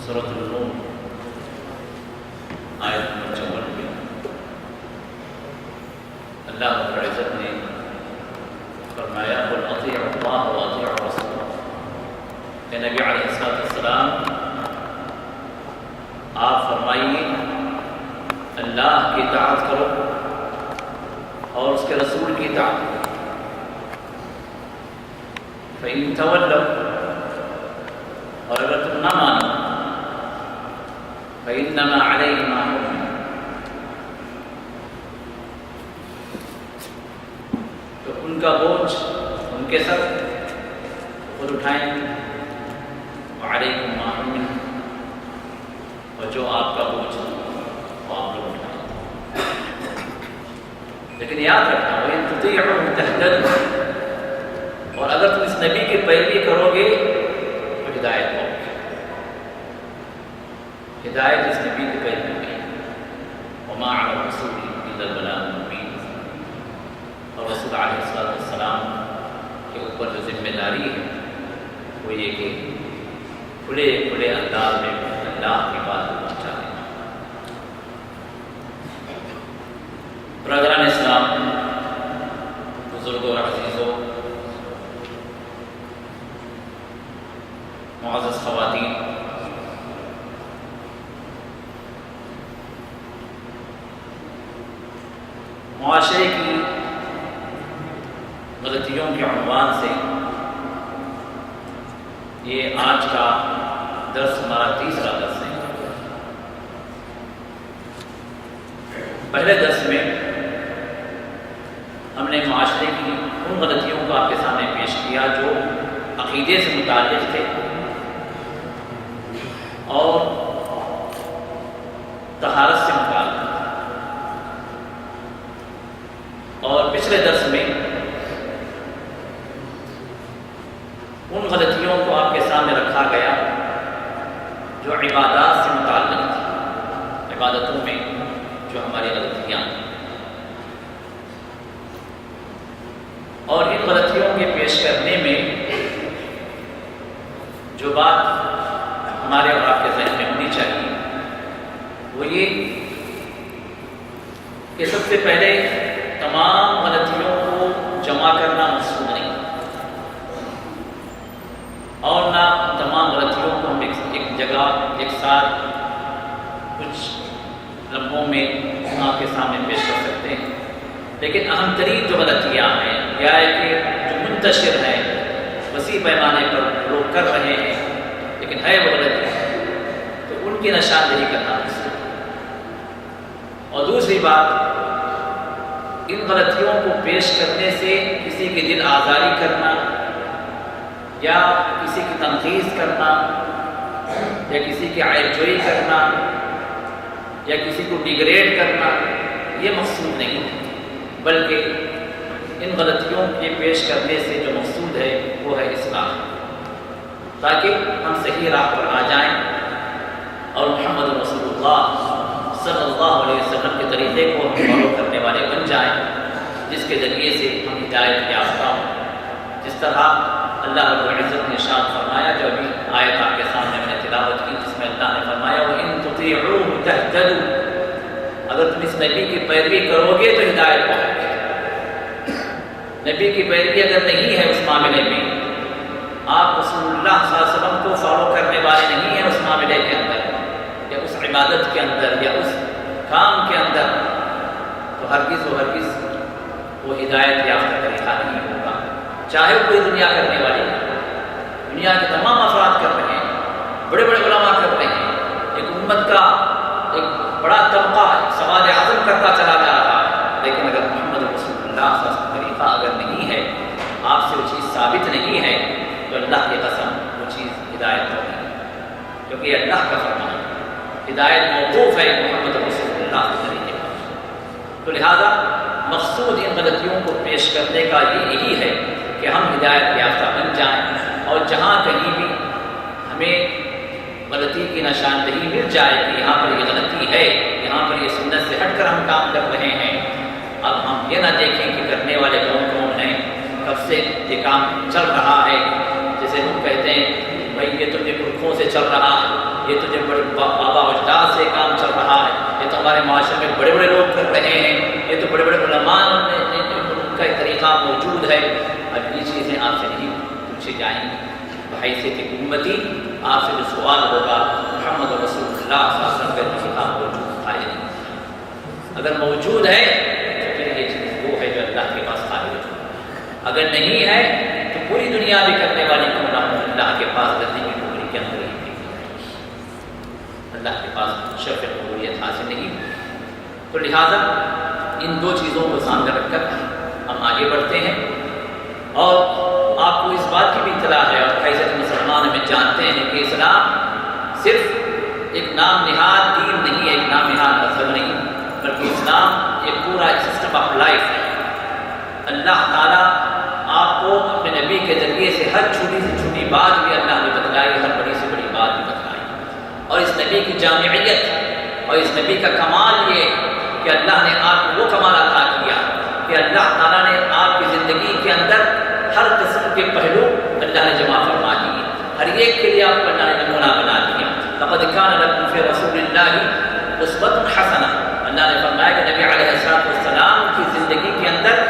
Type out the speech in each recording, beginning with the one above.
سورۃ النور آیت نمبر 54 میں اللہ رب العزت نے فرمایا قل اطیعوا اللہ واطیعوا الرسول، کہ نبی علیہ السلام آپ فرمائیے اللہ کی اطاعت کرو اور اس کے رسول کی اطاعت کرو۔ فإن تولوا، اور اگر تم نہ مانو، فإنما علیہ ما حمل، تو ان کا بوجھ ان کے سر خود اٹھائیں گے، وعلیکم ما حمل، اور جو آپ کا بوجھ وہ آپ لوگ اٹھائیں۔ لیکن یاد رکھنا وَإِن تُطِيعُوهُ تَهْتَدُوا، اور اگر تم اس نبی کی پیروی کرو گے تو ہدایت پاؤ گے۔ ہدایت اس نبی کی پیروی میں، وَمَا عَلَى الرَّسُولِ إِلَّا الْبَلَاغُ الْمُبِينُ، اور رسول علیہ السلام کے اوپر جو ذمہ داری ہے وہ یہ کہ کھلے کھلے انداز میں اللہ کی بات پہنچا دینا۔ برادران اسلام، بزرگوں اور عزیزوں، معزز خواتین، معاشرے کی غلطیوں کے عنوان سے یہ آج کا درس ہمارا تیسرا درس ہے۔ پہلے درس میں ہم نے معاشرے کی ان غلطیوں کو آپ کے سامنے پیش کیا جو عقیدے سے متعلق تھے اور طہارت سے متعلق، اور پچھلے درس میں ان غلطیوں کو آپ کے سامنے رکھا گیا جو عبادات سے متعلق تھی، عبادتوں میں جو ہماری غلطیاں، اور ان غلطیوں کے پیش کرنے میں جو بات ہمارے اور آپ کے ذہن میں ہونی چاہیے وہ یہ کہ سب سے پہلے تمام غلطیوں کو جمع کرنا مقصود نہیں، اور نہ تمام غلطیوں کو ہم ایک جگہ ایک ساتھ کچھ لمحوں میں آپ کے سامنے پیش کر سکتے ہیں، لیکن اہم ترین جو غلطیاں ہیں یا کہ جو منتشر ہیں، وسیع پیمانے پر لوگ کر رہے ہیں لیکن ہے وہ غلطی، تو ان کی نشاندہی کرنا مقصود۔ اور دوسری بات، ان غلطیوں کو پیش کرنے سے کسی کی دل آزاری کرنا یا کسی کی تنقید کرنا یا کسی کی عیب جوئی کرنا یا کسی کو ڈیگریڈ کرنا یہ مقصود نہیں ہے، بلکہ ان غلطیوں کے پیش کرنے سے جو مقصود ہے وہ ہے اصلاح، تاکہ ہم صحیح راہ پر آ جائیں اور محمد رسول اللہ صلی اللہ علیہ وسلم کے طریقے کو ہم فالو کرنے والے بن جائیں، جس کے ذریعے سے ہم ہدایت یافتہ ہوں۔ جس طرح اللہ رب العزت نے ارشاد فرمایا، جو ابھی آیت آپ کے سامنے میں نے تلاوت کی، جس میں اللہ نے فرمایا وَإِن تُطِيعُوهُ تَهْتَدُوا، اگر تم اس نبی کی پیروی کرو گے تو ہدایت پاؤ گے۔ نبی کی پیروی اگر نہیں ہے اس معاملے میں، آپ رسول اللہ صلی اللہ علیہ وسلم کو فالو کرنے والے نہیں ہیں اس معاملے کے اندر یا اس عبادت کے اندر یا اس کام کے اندر، تو ہرگز وہ ہدایت یافتہ طریقہ نہیں ہوگا، چاہے وہ کوئی دنیا کرنے والی ہے۔ دنیا کے تمام افراد کر رہے ہیں، بڑے بڑے علماء کر رہے ہیں، ایک امت کا ایک بڑا طبقہ سواد اعظم کرتا چلا جا رہا ہے، لیکن اگر محمد رسول اللہ صلی اللہ علیہ وسلم طریقہ اگر نہیں ہے، آپ سے وہ چیز ثابت نہیں ہے، تو اللہ کی قسم وہ چیز ہدایت نہیں ہے، کیونکہ یہ اللہ کا فرمان ہے، ہدایت موقوف ہے محمد رسول اللہ کے طریقے پر۔ تو لہذا مقصود ان غلطیوں کو پیش کرنے کا یہی ہے کہ ہم ہدایت یافتہ بن جائیں، اور جہاں کہیں بھی ہمیں غلطی کی نشاندہی مل جائے کہ یہاں پر یہ غلطی ہے، یہاں پر یہ سنت سے ہٹ کر ہم کام کر رہے ہیں، اب ہم یہ نہ دیکھیں کہ کرنے والے کون ہیں، کب سے یہ کام چل رہا ہے، جیسے ہم کہتے ہیں بھائی یہ تو یہ پرکھوں سے چل رہا ہے، یہ تو جب بڑے بابا اجداد سے کام چل رہا ہے، یہ تو ہمارے معاشرے میں بڑے بڑے لوگ کر رہے ہیں، یہ تو بڑے بڑے علماء ان کا ایک طریقہ موجود ہے۔ اب یہ چیزیں آپ سے نہیں پوچھی جائیں گی۔ بحیثیت امتی آپ سے جو سوال ہوگا محمد رسول اللہ صلی اللہ علیہ وسلم کا طریقہ موجود تھا یا نہیں، اگر موجود ہے تو پھر یہ چیز وہ ہے جو اللہ کے پاس خارج ہے، اگر نہیں ہے تو پوری دنیا بھی کرنے والی کیوں نہ ہو، اللہ کے پاس گندی کی ٹوکری کے اندر ہی اللہ کے پاس شرف قبولیت حاصل نہیں۔ تو لہٰذا ان دو چیزوں کو سامنے رکھ کر ہم آگے بڑھتے ہیں، اور آپ کو اس بات کی بھی اطلاع ہے اور حیثیت مسلمان میں جانتے ہیں کہ اسلام صرف ایک نام نہاد دین نہیں ہے، ایک نام نہاد مذہب نہیں، بلکہ اسلام ایک پورا سسٹم آف لائف ہے۔ اللہ تعالیٰ آپ کو اپنے نبی کے ذریعے سے ہر چھوٹی سے چھوٹی بات بھی اللہ نے بتلائی، ہر بڑی سے بڑی بات بھی بتلائی، اور اس نبی کی جامعیت اور اس نبی کا کمال یہ کہ اللہ نے آپ کو وہ کمال عطا کیا کہ اللہ تعالیٰ نے آپ کی زندگی کے اندر ہر قسم کے پہلو اللہ نے جمع فرما دیے، ہر ایک کے لیے آپ کو اللہ نے نمونہ بنا دیا۔ لقد کان لکم فی رسول اللہ اسوۃ حسنہ، اللہ نے فرمایا کہ نبی علیہ السلام کی زندگی کے اندر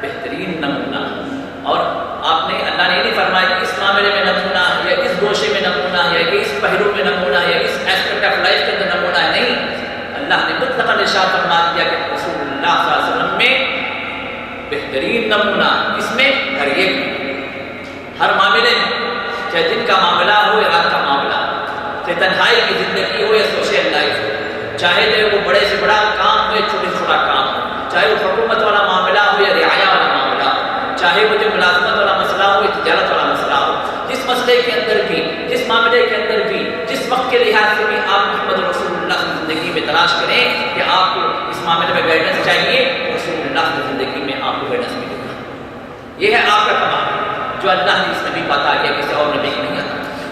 بہترین نمونہ، اور آپ نے اللہ نے یہ نہیں فرمایا کہ اس معاملے میں نمونہ یا اس گوشے میں نمونہ یا کہ اس پہلو میں نمونہ یا اس ایسپیکٹ آف لائف کے اندر نمونہ ہے، نہیں، اللہ نے مطلقاً ارشاد فرما دیا کہ رسول اللہ صلی اللہ علیہ وسلم میں بہترین نمونہ، اس میں ہر ایک ہر معاملے میں، چاہے دن کا معاملہ ہو یا رات کا معاملہ ہو، چاہے تنہائی کی زندگی ہو یا سوشل لائف ہو، چاہے جو وہ بڑے سے بڑا کام ہو یا چھوٹے سے چھوٹا کام ہو، چاہے وہ حکومت والا معاملہ ہو یا رعایا والا معاملہ ہو، چاہے وہ جو ملازمت والا مسئلہ ہو یا تجارت والا مسئلہ ہو، جس مسئلے کے اندر بھی، جس معاملے کے اندر بھی، جس وقت کے لحاظ سے بھی آپ محمد رسول اللہ کی زندگی میں تلاش کریں کہ آپ کو اس معاملے میں گائیڈنس چاہیے، رسول اللہ کی زندگی میں آپ کو گائیڈنس ملے گا۔ یہ ہے آپ کا کمال جو اللہ نے اس نبی کو عطا کیا، کسی اور نبی کو نہیں عطا کیا،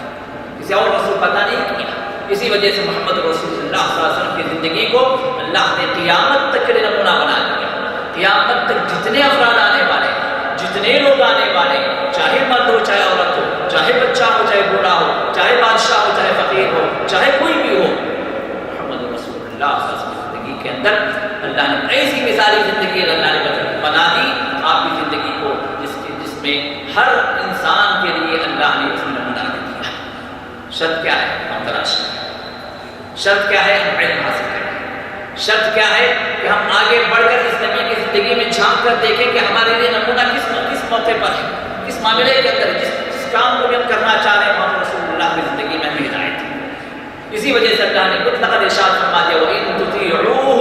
کسی اور رسول کو عطا نہیں کیا۔ اسی وجہ سے محمد رسول اللہ صلی اللہ علیہ وسلم کی زندگی کو اللہ نے قیامت تک کے لیے نمونہ بنا دیا۔ قیامت تک جتنے افراد آنے والے، جتنے لوگ آنے والے، چاہے مرد ہو چاہے عورت ہو، چاہے بچہ ہو چاہے بوڑھا ہو، چاہے بادشاہ ہو چاہے فقیر ہو، چاہے کوئی بھی ہو، محمد رسول اللہ صلی اللہ علیہ وسلم کی زندگی کے اندر اللہ نے ایسی مثالی زندگی اللہ نے بنا دی آپ کی زندگی کو، جس میں ہر انسان کے لیے اللہ نے اس میں نمونہ رکھ دیا۔ شرط کیا ہے؟ ہم تلاش کریں۔ شرط کیا ہے؟ ہم علم حاصل کریں۔ شرط کیا ہے کہ ہم آگے بڑھ کر اس نبی کی زندگی میں جھانک کر دیکھیں کہ ہمارے لیے نمونہ کس موقع پر ہے، کس معاملے کے اندر، جس کام کو بھی ہم کرنا چاہ رہے ہیں، محمد رسول اللہ کی زندگی میں ہمیں ہدایت ہے۔ اسی وجہ سے اللہ نے مطلقاً ارشاد فرما دیا وَإِن تُطِيعُوهُ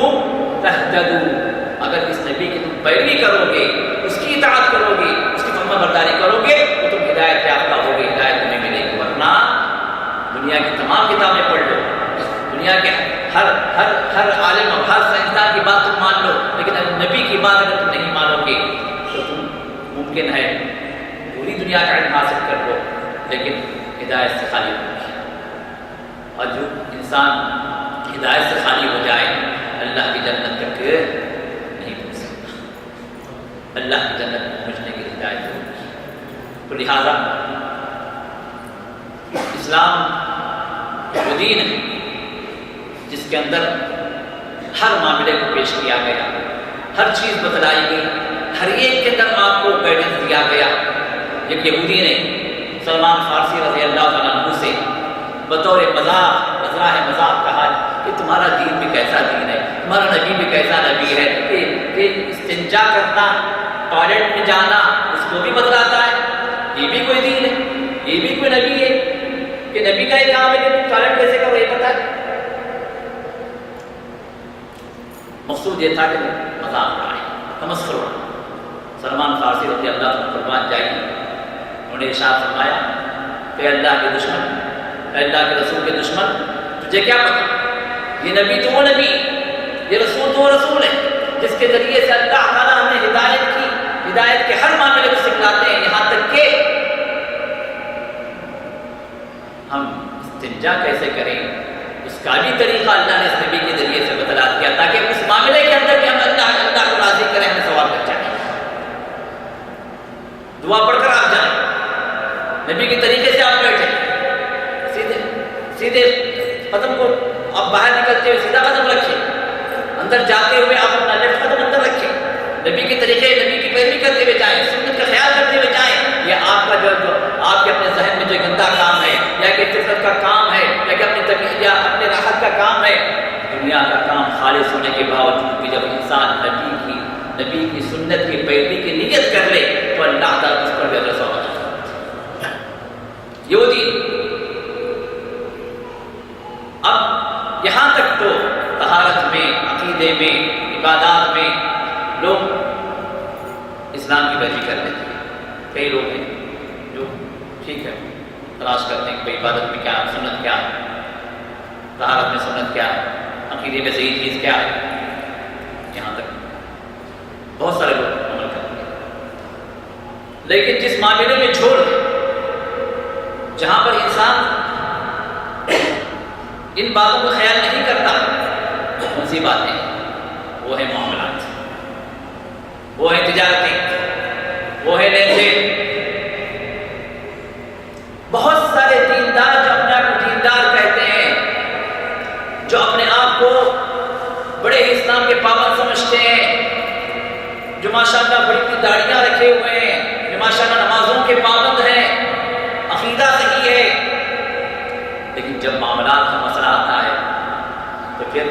تَهْتَدُوا، اگر اس نبی کی تم پیروی کرو گے، اس کی اطاعت کرو گے، اس کی فرما برداری کرو گے تو تم ہدایت یافتہ ہوگے، ہدایت تمہیں ملے گی۔ ورنہ دنیا کی تمام کتابیں پڑھ لو، دنیا کے ہر عالم اور ہر سائنسدان کی بات تم مان لو، لیکن اگر نبی کی بات اگر تم نہیں مانو گے تو تم ممکن ہے پوری دنیا کا علم حاصل کر لو لیکن ہدایت سے خالی ہو گی۔ اور جو انسان ہدایت سے خالی ہو جائے اللہ کی جنت تک نہیں پہنچ سکتا، اللہ کی جنت میں پہنچنے کی ہدایت ہوگی۔ تو لہذا اسلام وہ دین ہے جس کے اندر ہر معاملے کو پیش کیا گیا، ہر چیز بتلائی گئی، ہر ایک کے اندر آپ کو گائیڈنس دیا گیا۔ ایک یہودی نے سلمان فارسی رضی اللہ تعالیٰ عنہ سے بطور مذاق کہا کہ تمہارا دین بھی کیسا دین ہے، تمہارا نبی بھی کیسا نبی ہے کہ استنجا کرنا، ٹوائلٹ میں جانا اس کو بھی بتلاتا ہے، یہ بھی کوئی دین ہے، یہ بھی کوئی نبی ہے کہ نبی کا یہ کام ہے کہ تم ٹوائلٹ کیسے کرو یہ پتہ ہے۔ مقصود یہ تھا کہ مذاق اڑائے، تمسخر اڑائے۔ سلمان فارسی رضی اللہ عنہ قربان جائیں، انہوں نے ارشاد فرمایا کہ اللہ کے دشمن، اللہ کے رسول کے دشمن، تجھے کیا پتہ یہ نبی تو وہ نبی، یہ رسول تو وہ رسول ہے جس کے ذریعے سے اللہ تعالیٰ ہمیں ہدایت کی، ہدایت کے ہر معاملے کو سکھلاتے ہیں، یہاں تک کہ ہم استنجا کیسے کریں اس کا بھی طریقہ اللہ نے اس نبی کے ذریعے سے بتلا دیا تاکہ اس معاملے کے اندر بھی ہم اللہ کو راضی کریں، ہمیں ثواب مل جائے۔ دعا پڑھ کر آپ جائیں، نبی کے طریقے سے آپ بیٹھیں، سیدھے قدم کو آپ باہر نکلتے ہوئے سیدھا قدم رکھیں، اندر جاتے ہوئے آپ اپنا لیفٹ قدم اندر رکھیں، نبی کے طریقے نبی کی پیروی کرتے ہوئے جائیں، سنت کا خیال کرتے ہوئے جائیں۔ یہ آپ کا جو آپ کے اپنے ذہن میں جو گندا کام ہے یا کہ فطرت کا کام ہے یا کہ اپنی طبیعت یا اپنے راحت کا کام ہے، دنیا کا کام خالص ہونے کے باوجود بھی جب انسان نبی کی سنت کی پیروی کی نیت کر لے تو اللہ تعالیٰ اس پر بھی اجر ثواب دیتا ہے۔ یہ وہ دین۔ اب یہاں تک تو طہارت میں، عقیدے میں، عبادات میں لوگ اسلام کی پیروی کر لیتے ہیں۔ کئی لوگ ہیں جو ٹھیک ہے تلاش کرتے ہیں کہ عبادت میں کیا ہے، سنت کیا ہے، طہارت میں سنت کیا ہے، عقیدے میں صحیح چیز کیا ہے، یہاں تک بہت سارے لوگ عمل کرتے ہیں۔ لیکن جس معاملے میں جھوڑ ہے، جہاں پر انسان ان باتوں کا خیال نہیں کرتا، کون سی باتیں وہ ہے معاملات، وہ ہے تجارتیں، وہ ہے لین دین۔ بہت سارے دیندار جو اپنے آپ کو دیندار کہتے ہیں، جو اپنے آپ کو بڑے اسلام کے پابند سمجھتے ہیں، جو ماشاءاللہ بڑی بڑی داڑیاں رکھے ہوئے ہیں، جو ماشاءاللہ نمازوں کے پابند ہیں، عقیدہ صحیح ہے، لیکن جب معاملات کا مسئلہ آتا ہے تو پھر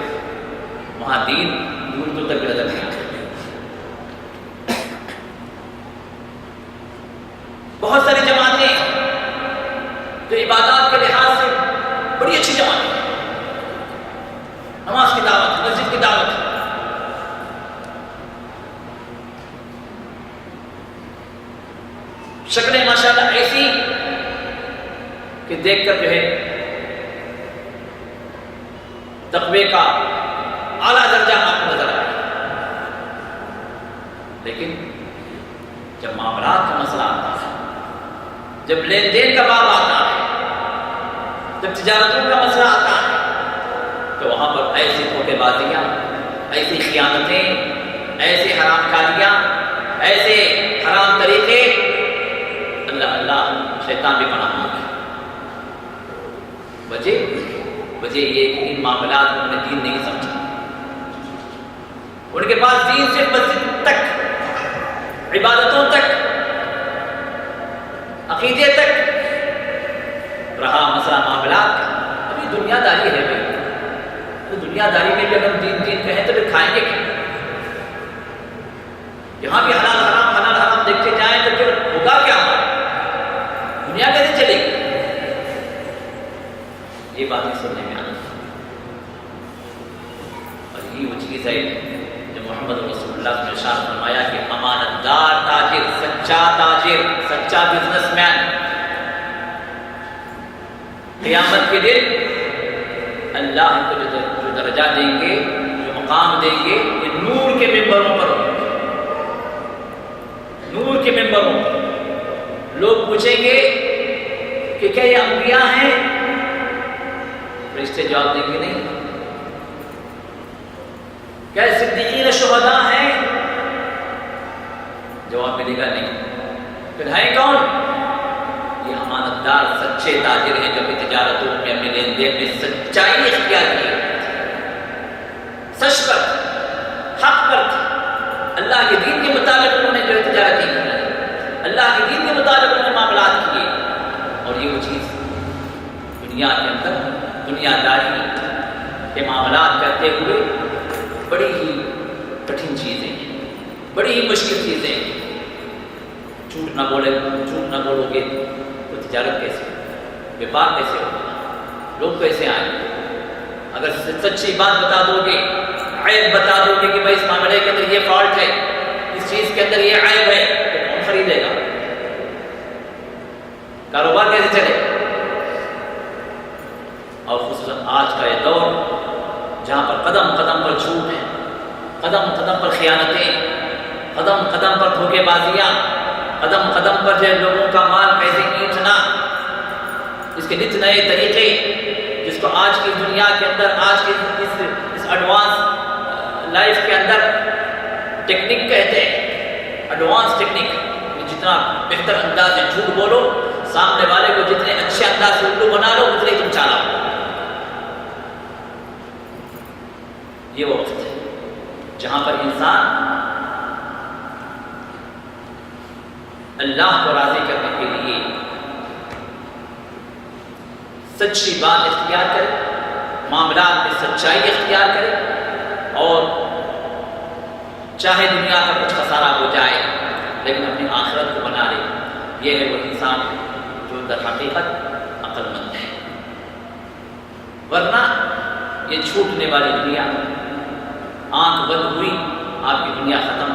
وہاں دین دور دور تک نظر نہیں آتا۔ بہت ساری جماعتیں جو عبادات کے لحاظ سے بڑی اچھی جماعتیں ہیں، نماز کی دعوت، مسجد کی دعوت، شکلیں ماشاءاللہ ایسی کہ دیکھ کر جو ہے تقوی کا اعلیٰ درجہ آپ کو نظر آئے، لیکن جب معاملات کا مسئلہ آتا ہے، جب لین دین کا باب آتا ہے، جب تجارتوں کا مسئلہ آتا ہے، تو وہاں پر ایسی دھوکے بازیاں، ایسی خیانتیں، ایسی حرام کاریاں، ایسے حرام طریقے، اللہ شیطان بھی پناہ مانگے۔ وجہ یہ کہ ان معاملات میں انہوں نے دین نہیں سمجھا، ان کے پاس دین صرف مسجد تک، عبادتوں تک، عقیدے تک رہا، مسئلہ معاملات کا ابھی دنیا داری ہے بھائی، تو دنیا داری میں بھی اگر دین کہیں تو پھر کھائیں گے کیا؟ یہاں بھی حلال حرام دیکھتے جائیں تو پھر ہوگا کیا؟ دنیا کیسے چلے گی؟ یہ باتیں سننے میں آتی ہیں، اور یہی وہ چیز ہے جو محمد رسول اللہ نے ارشاد فرمایا کہ امانت دار تاجر، تاجر، سچا بزنس مین قیامت کے دن اللہ ان کو جو درجہ دیں گے، جو مقام دیں گے، یہ نور کے ممبروں پر ہوں، نور کے ممبروں پر۔ لوگ پوچھیں گے کہ کیا یہ انبیاء ہیں؟ فرشتے جواب دیں گے نہیں۔ کیا صدیقین شہداء ہیں؟ جواب ملے گا نہیں۔ پھر ہیں کون؟ یہ امانت دار سچے تاجر ہیں جو اپنی تجارتوں میں، اپنے لین دین میں سچائی اختیار کی، سچ پر، حق پر، اللہ کے دین کے مطابق انہوں نے جو تجارتیں کی، اللہ کے دین کے مطابق انہوں نے معاملات کیے۔ اور یہ وہ چیز دنیا کے اندر دنیا داری کے معاملات کرتے ہوئے بڑی ہی کٹھن چیزیں، بڑی ہی مشکل چیزیں۔ جھوٹ نہ بولو گے تو تجارت کیسے ہوگی؟ بیپار کیسے ہوگا؟ لوگ کیسے آئیں گے؟ اگر سچی بات بتا دو گے، عیب بتا دو گے کہ بھائی اس معاملے کے اندر یہ فالٹ ہے، اس چیز کے اندر یہ عیب ہے، تو کون خریدے گا؟ کاروبار کیسے چلے؟ اور خصوصاً آج کا یہ دور جہاں پر قدم قدم پر جھوٹ ہے، قدم قدم پر خیانتیں، قدم قدم پر دھوکے بازیاں، قدم قدم پر جو لوگوں کا مال پیسے اینٹنا، اس کے نت نئے طریقے، جس کو آج کی دنیا کے اندر، آج کی اس ایڈوانس لائف کے اندر ٹیکنک کہتے ہیں، ایڈوانس ٹیکنک۔ جتنا بہتر انداز سے جھوٹ بولو، سامنے والے کو جتنے اچھے انداز سے الو بنا لو، اتنے تم چالاک ہو۔ یہ وہ وقت ہے جہاں پر انسان اللہ کو راضی کرنے کے لیے سچی بات اختیار کرے، معاملات میں سچائی اختیار کرے، اور چاہے دنیا کا کچھ خسارہ ہو جائے لیکن اپنی آخرت کو بنا لے۔ یہ ہے وہ انسان جو در حقیقت عقل مند ہے۔ ورنہ یہ چھوٹنے والی دنیا، آنکھ بند ہوئی آپ کی دنیا ختم۔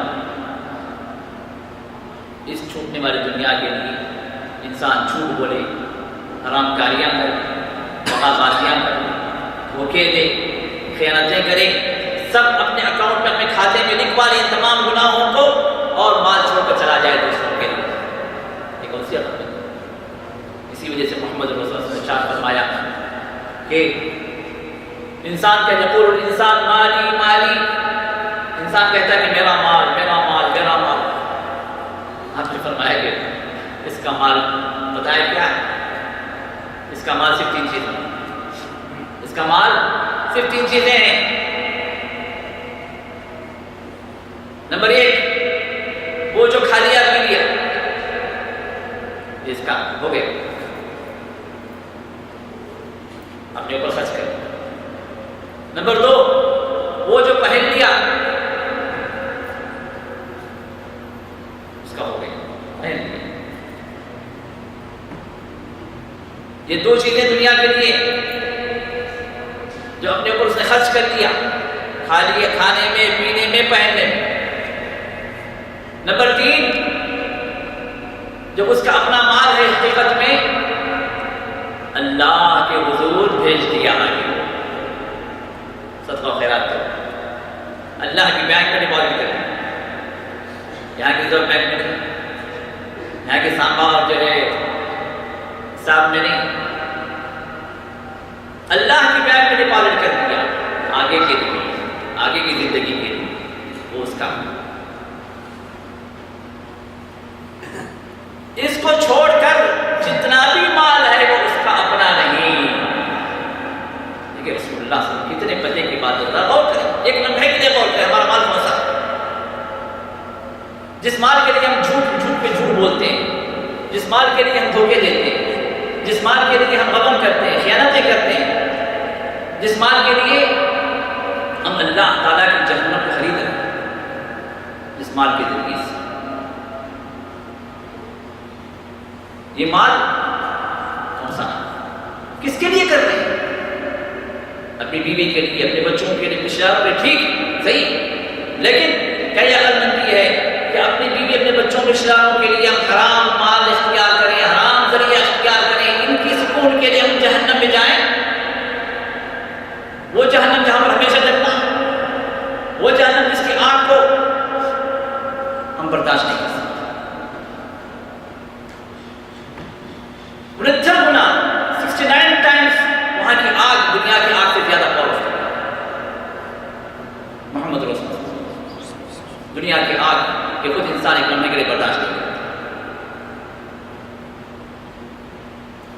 اس چھوٹنے والی دنیا کے لیے انسان جھوٹ بولے، حرام کاریاں کرے، وفا بازیاں کرے، دھوکے دے، خیانتیں کرے، سب اپنے اکاؤنٹ میں اپنے کھاتے میں لکھوا لیں تمام گناہوں کو، اور مال چھوڑ کر چلا جائے دوسروں کے لیے۔ یہ کون سی عقل ہے؟ اسی وجہ سے محمد رسول اللہ صلی اللہ علیہ وسلم نے ارشاد فرمایا کہ انسان کا یقول الانسان مالی مالی، انسان کہتا ہے کہ میرا مال میرا مال میرا مال۔ آپ نے فرمایا کہ اس کا مال بتایا کیا ہے؟ اس کا مال صرف 3 چیزیں ہیں۔ اس کا مال صرف 3 چیزیں ہیں۔ نمبر 1، وہ جو کھا لیا پی لیا، اس کا ہو گیا، اپنے اوپر خرچ کر۔ نمبر 2، وہ جو پہن لیا، اس کا ہو گیا، پہن لیا۔ یہ 2 چیزیں دنیا کے لیے جو اپنے اوپر اس نے خرچ کر لیا، کھا لیا، کھانے میں، پینے میں، پہننے میں۔ نمبر 3، جب اس کا اپنا مال ہے حقیقت میں اللہ کے حضور بھیج دیا آگے، صدقہ و خیرات کرو، اللہ کی بینک میں ڈپازٹ کریں، یہاں کی ریزرو بینک میں نہیں، یہاں کے سامبا جو ہے صاحب میں نہیں، اللہ کی بینک میں ڈپازٹ کر دیا آگے کے لیے، آگے کی زندگی کے لیے، وہ اس کا۔ اس کو چھوڑ کر جتنا بھی مال ہے وہ اس کا اپنا نہیں۔ دیکھیں رسول اللہ صلی اللہ علیہ وسلم کتنے پتے کی بات ہوتا ہے، غور کریں، ایک لمحے کے لیے غور کریں، ہمارا مال کون سا؟ جس مال کے لیے ہم جھوٹ پہ جھوٹ بولتے ہیں، جس مال کے لیے ہم دھوکے دیتے ہیں، جس مال کے لیے ہم غبن کرتے ہیں، خیانتیں کرتے ہیں، جس مال کے لیے ہم اللہ تعالیٰ کی جہنم کو خرید رہے ہیں، جس مال کے ذریعے سے یہ مال کون سا، کس کے لیے کر رہے ہیں؟ اپنی بیوی کے لیے، اپنے بچوں کے لیے، رشتہ داروں کے لیے، ٹھیک صحیح، لیکن کیا یہ عقل مندی ہے کہ اپنی بیوی، اپنے بچوں کے رشتہ داروں کے لیے ہم حرام مال اختیار کریں، حرام ذریعہ اختیار کریں، ان کی سکون کے لیے ہم جہنم میں جائیں؟ وہ جہنم جہاں پر ہمیشہ جلنا، وہ جہنم جس کی آگ کو ہم برداشت نہیں کر سکتے۔ 69 ٹائمز وہاں کی آگ دنیا کی آگ سے زیادہ پاورفل ہے۔ محمد رسول اللہ دنیا کی آگ کہ خود انسان ایک لمحے کے لیے برداشت نہیں کرتا۔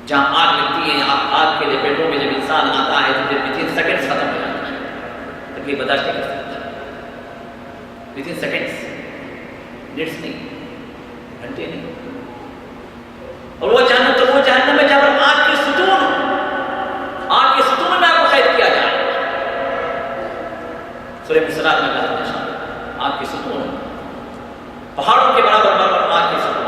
جہاں آگ لگتی ہے، آگ کے لپیٹوں میں جب انسان آتا ہے تو پھر within seconds ختم ہو جاتا ہے، تکلیف برداشت نہیں کر سکتا۔ within seconds، منٹس نہیں، گھنٹے نہیں۔ اور وہ جہنم تو وہ جہنم ہے جہاں پر آگ کے ستون میں آپ کو قید کیا جائے۔ سورہ فصلات میں کہا تھا آگ کے ستون، پہاڑوں کے برابر آگ کے ستون،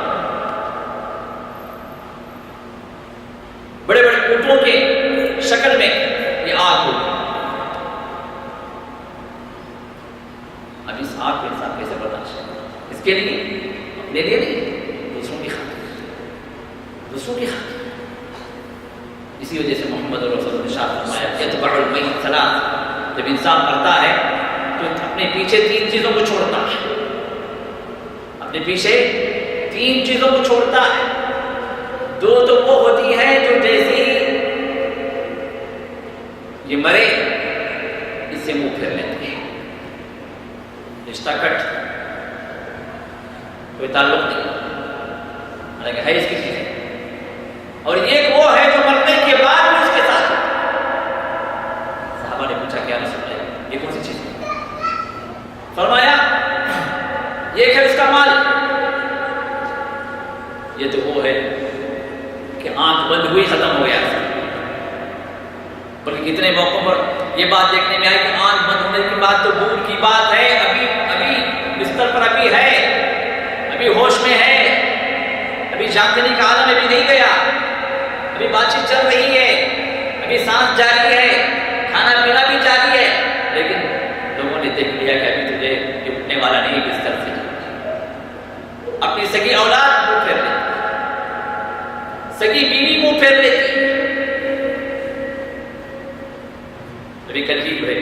بڑے بڑے اونٹوں کے شکل میں یہ آگ ہوگی۔ اب اس آگ کو انسان کیسے برداشت کرے؟ اس کے لیے اپنے لیے نہیں، دوسروں کی خاطر، دوسروں کی خاطر۔ اسی وجہ سے محمد رسول اللہ نے ارشاد فرمایا یتبع المیت ثلاث، جب انسان مرتا ہے تو اپنے پیچھے 3 چیزوں کو چھوڑتا ہے، اپنے پیچھے 3 چیزوں کو چھوڑتا ہے۔ 2 تو وہ ہوتی ہے جو جیسے ہی یہ مرے اس سے منہ پھیر لیتے ہیں، رشتہ کٹ، کوئی تعلق نہیں، حالانکہ ہے اس کی چیزیں۔ اور ایک وہ ہے جو مرنے کے بعد بھی اس کے ساتھ۔ صحابہ نے پوچھا کیا رسول اللہ یہ کون سی چیز ہے؟ ایک ہے اس کا مال، یہ تو وہ ہے کہ آنکھ بند ہوئی ختم ہو گیا. بلکہ کتنے موقعوں پر یہ بات دیکھنے میں آئی کہ آنکھ بند ہونے کی بات تو دور کی بات ہے، ابھی بستر پر ابھی ہے، ابھی ہوش میں ہے، ابھی جاگنے کا عالم ابھی نہیں گیا، ابھی بات چیت چل رہی ہے، ابھی سانس جاری ہے، کھانا پینا بھی جاری ہے، لیکن لوگوں نے دیکھ لیا کہ ابھی تجھے یہ اٹھنے والا نہیں بستر سے. اپنی سگی اولاد منہ پھیر لیتی، سگی بیوی منہ پھیر لیتی. ابھی کل ہی ہوئے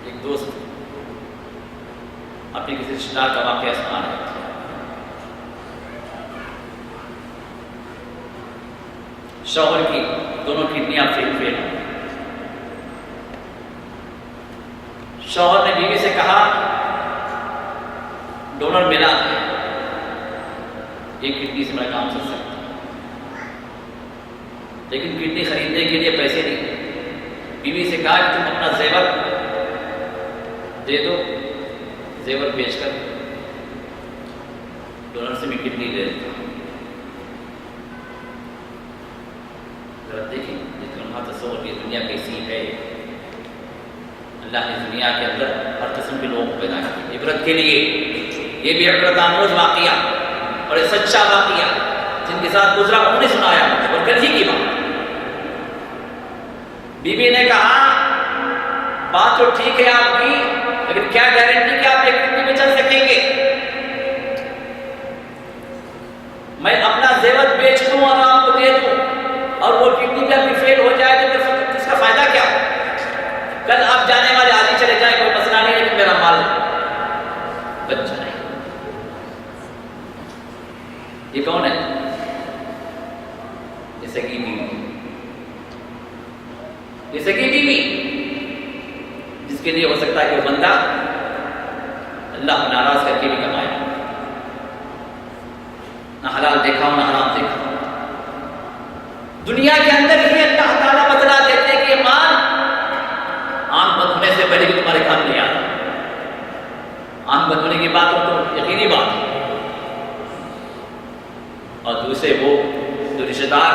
ایک دوست اپنے کسی رشتہ دار کا واقعہ سنا رہے تھے. شوہر کی دونوں کڈنیاں فیل. شوہر نے بیوی سے کہا ڈونر ملا ہے، ایک کڈنی سے میں کام چل سکتا ہوں، لیکن کڈنی خریدنے کے لیے پیسے نہیں. بیوی سے کہا کہ تم اپنا زیور دے دو، زیور بیچ کر ڈونر سے میں کڈنی لے لیتا ہوں. ذرا دیکھیں یہ لمحہ تصور کی دنیا کیسی ہے. اللہ نے دنیا کے اندر ہر قسم کے لوگوں کو پیدا کیا عبرت کے لیے. یہ بھی عبرت آموز واقعہ اور یہ سچا واقعہ جن کے ساتھ گزرا انہوں نے سنایا اور کل ہی کی بات. بیوی نے کہا بات تو ٹھیک ہے آپ کی، لیکن کیا گارنٹی کہ آپ ایک کڈنی میں چل سکیں گے؟ میں اپنا زیور بیچ دوں اور آپ کو دے دوں اور وہ کڈنی بھی آپ کی فیل ہو جائے تو پھر اس کا فائدہ کیا؟ کل آپ جانے والے آدھی چلے جائیں کوئی مسئلہ نہیں، لیکن میرا مال بچ جائے. یہ کون ہے؟ یہ سگی بیوی، یہ سگی بیوی جس کے لیے ہو سکتا ہے کہ وہ بندہ اللہ کو ناراض کر کے بھی کمائے، نہ حلال دیکھا ہو نہ حرام دیکھا ہو. دنیا کے اندر ہی اللہ تعالیٰ بتلا دیتے کہ یہ مال آنکھ بند ہونے سے پہلے بھی تمہارے کام نہیں آتا. آنکھ بند ہونے کی بات ہو تو یقینی بات ہے. اور دوسرے وہ جو رشتہ دار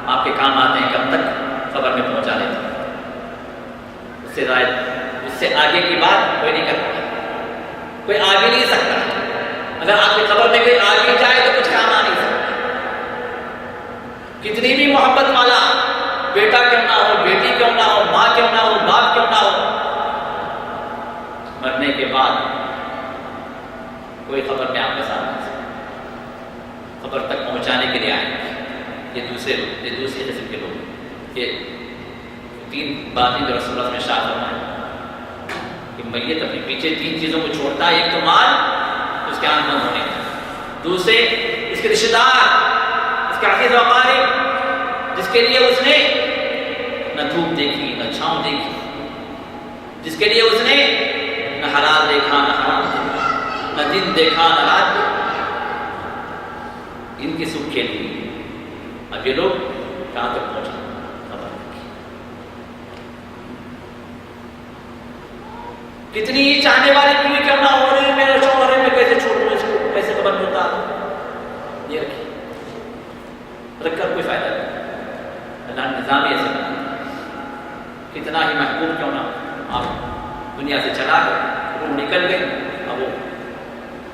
آپ کے کام آتے ہیں کب تک خبر میں پہنچا لیتے ہیں. اس سے آگے کی بات کوئی نہیں کرتا، کوئی آگے نہیں سکتا. اگر آپ کی خبر میں کوئی آگے جائے تو کچھ کام آ نہیں سکتا. کتنی بھی محبت والا بیٹا کیوں نہ ہو، بیٹی کیوں نہ ہو، ماں کیوں نہ ہو، باپ کیوں نہ ہو، مرنے کے بعد کوئی خبر میں آپ کے ساتھ نہیں سکتا. خبر تک پہنچانے کے لیے آئیں گے یہ دوسری قسم کے لوگ. یہ تین باتیں جو رسول اللہ نے ارشاد فرمائی کہ میت اپنے پیچھے تین چیزوں کو چھوڑتا ہے. ایک تو مال، اس کے آنکھ بند ہونے، دوسرے اس کے رشتہ دار، اس کے عزیز و اقارب جس کے لیے اس نے نہ دھوپ دیکھی نہ چھاؤں دیکھی، جس کے لیے اس نے نہ حلال دیکھا نہ حرام دیکھا، نہ دن دیکھا نہ رات دیکھا. ان کی سکھ کے لیے اب یہ لوگ کہاں تک پہنچے خبر نہیں. کتنی ہی چاہنے والی بیوی کیوں نہ ہو رہی میرا شوہر ہے، میں کیسے چھوڑوں اس کو، کیسے خبر نہیں ہوتا. یہ رکھ کر کوئی فائدہ نہیں. اللہ نے نظام ایسے بنا کتنا ہی محبوب کیوں نہ آپ دنیا سے چلا گئے، روح نکل گئی، اب وہ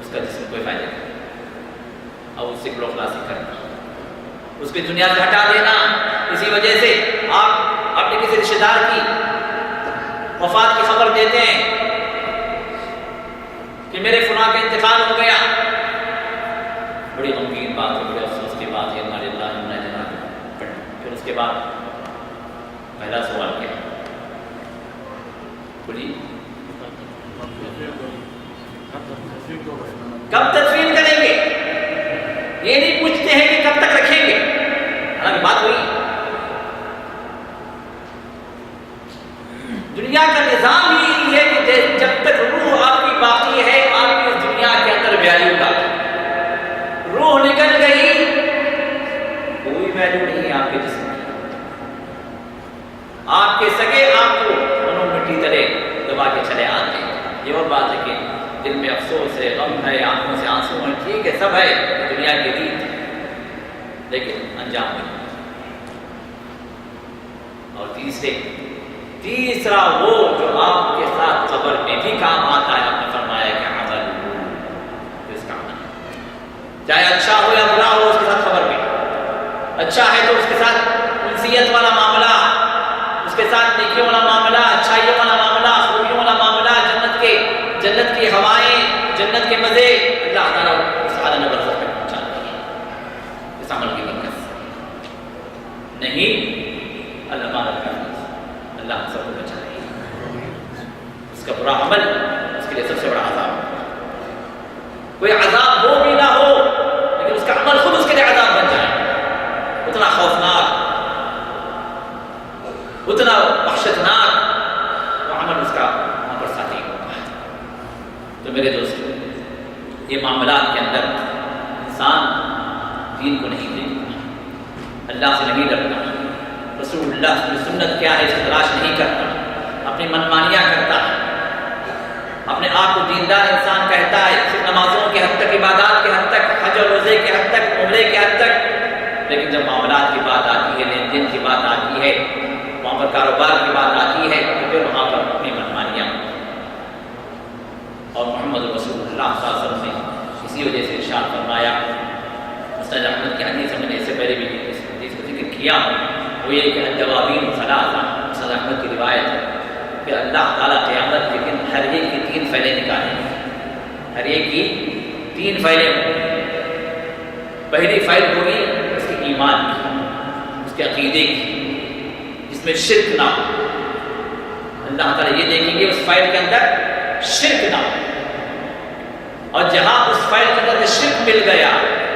اس کا جسم کوئی فائدہ نہیں. اب اس سے خلاصی کرنا، اس کی دنیا سے ہٹا دینا. اسی وجہ سے آپ اپنے کسی رشتہ دار کی وفات کی خبر دیتے ہیں کہ میرے فلاں کا انتقال ہو گیا. بڑی غمگین بات ہے، بڑے افسوس کی بات ہے. پھر اس کے بعد پہلا سوال کیا ہے؟ کب تدفین کریں گے؟ یہ نہیں پوچھتے ہیں کہ کب تک رکھیں گے. حالانکہ بات ہوئی دنیا کا نظام ہی ہے کہ جب تک روح آپ کی باقی ہے آپ کی اس دنیا کے اندر ویلیو کا. روح نکل گئی کوئی ویلیو نہیں ہے آپ کے جسم کی. آپ کے سگے آپ کو انہوں مٹی تلے دبا کے چلے آتے ہیں. یہ اور بات ہے کہ دل میں افسوس ہے، غم ہے، آنکھوں سے آنسو ہیں، ٹھیک ہے، سب ہے، دنیا کی ریت ہے، لیکن انجام نہیں۔ اور تیسرا وہ جو آپ کے ساتھ قبر میں بھی کام آتا ہے، آپ نے فرمایا کہ عمل، اس کا عمل چاہے اچھا ہو یا برا ہو، اس کے ساتھ قبر میں اچھا ہے تو اس کے ساتھ انسیت والا معاملہ، اس کے ساتھ نیکی والا معاملہ، اچھائیوں والا معاملہ، خوبیوں والا معاملہ، جنت کی ہوائیں، جنت کے مزے، اللہ تعالیٰ اس عالم برزخ میں پہنچاتا ہے اس عمل کی برکت سے۔ نہیں الامانت کا اللہ ہم سب کو بچائے، اس کا برا عمل اس کے لیے سب سے بڑا عذاب، کوئی عذاب ہو بھی نہ ہو لیکن اس کا عمل خود اس کے لیے عذاب بن جائے، اتنا خوفناک، اتنا وحشتناک وہ عمل اس کا وہاں پر ساتھی ہوتا ہے۔ تو میرے دوستو، یہ معاملات کے اندر انسان دین کو نہیں دیکھتا، اللہ سے نہیں ڈرتا، رسول اللہ کی سنت کیا ہے اس کی تلاش نہیں کرتا، اپنی منمانیاں کرتا ہے، اپنے آپ کو دیندار انسان کہتا ہے، صرف نمازوں کے حد تک، عبادات کے حد تک، حج اور روزے کے حد تک، عمرے کے حد تک، لیکن جب معاملات کی بات آتی ہے، لین دین کی بات آتی ہے، وہاں پر کاروبار کی بات آتی ہے، تو پھر وہاں پر اپنی منمانیاں۔ اور محمد رسول اللہ صلی اللہ علیہ وسلم نے اسی وجہ سے ارشاد فرمایا، مسند احمد کی حدیث میں نے اس سے پہلے بھی اس حدیث کو ذکر کیا، وہ یہ کہ الجوابین ثلاثہ، مسند احمد کی روایت ہے کہ اللہ تعالیٰ قیامت کے دن ہر ایک کی 3 فائلیں نکالیں گے، ہر ایک کی 3 فائلیں ہوں گی۔ پہلی فائل ہوگی اس کے ایمان کی، اس کے عقیدے کی، جس میں شرک نہ ہو، اللہ تعالیٰ یہ دیکھیں گے اس فائل کے اندر شرک نہ ہو، اور جہاں اس فائل کے اندر شرک مل گیا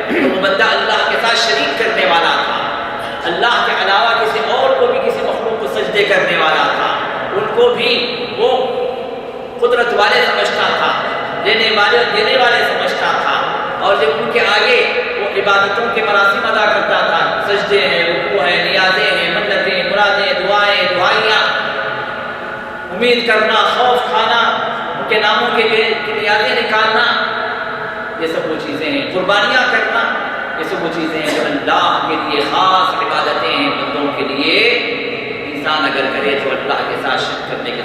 تو وہ بندہ اللہ کے ساتھ شریک کرنے والا تھا، اللہ کے علاوہ کسی اور کو بھی کسی مخلوق کو سجدے کرنے والا تھا، ان کو بھی وہ قدرت والے سمجھتا تھا، دینے والے سمجھتا تھا، اور جب ان کے آگے وہ عبادتوں کے مراسم ادا کرتا تھا، سجدے ہیں، رکوع ہیں، نیازیں ہیں، منتیں، مرادیں، دعائیاں، امید کرنا، خوف کھانا، ان کے ناموں کے نیازیں نکالنا، یہ سب وہ چیزیں ہیں، قربانیاں کرنا، یہ سب وہ چیزیں ہیں جو اللہ کے لیے خاص عبادتیں ہیں، بندوں کے لیے انسان اگر کرے تو اللہ کے ساتھ شرک کرنے کے